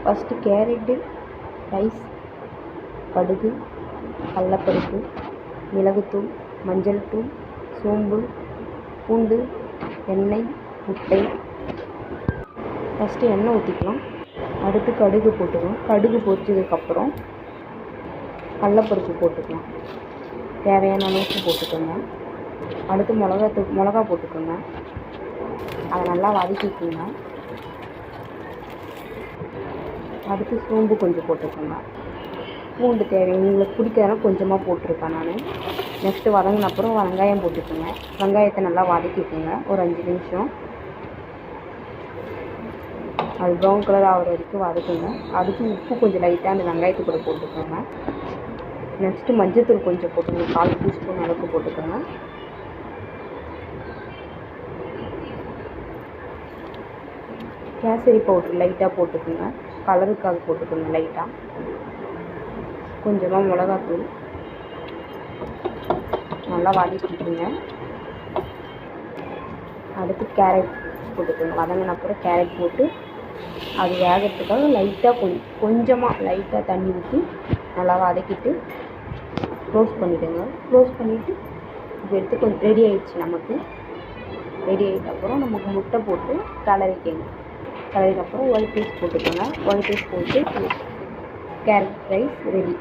First carrot, rice, கடுகு, கடலப்பருப்பு, மிளகுத்தூள், மஞ்சள் தூள், சோம்பு, பூண்டு, எண்ணெய், முட்டை. ஃபஸ்ட்டு எண்ணெய் ஊற்றிக்கலாம். அடுத்து கடுகு போட்டுக்கலாம். கடுகு பொரிச்சதுக்கப்புறம் கடலப்பருப்பு போட்டுக்கலாம். தேவையான அளவுக்கு போட்டுக்கோங்க. அடுத்து மிளகா போட்டுக்கோங்க. அதை நல்லா வதக்கிக்கோங்க. அடுத்து சோம்பு கொஞ்சம் போட்டுக்கோங்க. பூண்டு தேவையான உங்களுக்கு பிடிக்காதனா கொஞ்சமாக போட்டிருக்கேன் நான். நெக்ஸ்ட்டு வதங்கின அப்புறம் வெங்காயம் போட்டுக்கோங்க. வெங்காயத்தை நல்லா வதக்கிக்கோங்க ஒரு 5 நிமிஷம். அது ப்ரௌன் கலர் ஆகிற வரைக்கும் வதக்குங்க. அதுக்கு உப்பு கொஞ்சம் லைட்டாக அந்த வெங்காயத்து கூட போட்டுக்கோங்க. நெக்ஸ்ட்டு மஞ்சள்தூள் கொஞ்சம் போட்டுக்கோங்க. 1/4 டீஸ்பூன் அளவுக்கு போட்டுக்கோங்க. கேசரி பவுட்ரு லைட்டாக போட்டுக்கோங்க. கலருக்காக போட்டுக்கோங்க லைட்டாக. கொஞ்சமாக மிளகாத்தூள் நல்லா வதக்கிக்கோங்க. அடுத்து கேரட் போட்டுக்கோங்க. வதங்கின அப்புறம் கேரட் போட்டு அது வேகிறதுக்காக லைட்டாக கொஞ்சமாக லைட்டாக தண்ணி ஊற்றி நல்லா வதக்கிட்டு க்ளோஸ் பண்ணிவிடுங்க. க்ளோஸ் பண்ணிவிட்டு இப்போ எடுத்து கொஞ்சம் ரெடி ஆகிடுச்சு. நமக்கு ரெடி ஆகிட்ட அப்புறம் நமக்கு முட்டை போட்டு கலரிக்கங்க. கலரிக்கப்புறம் ஒயிட் ரைஸ் போட்டுக்கோங்க. ஒயிட் ரைஸ் போட்டு கேரட் ரைஸ் ரெடி.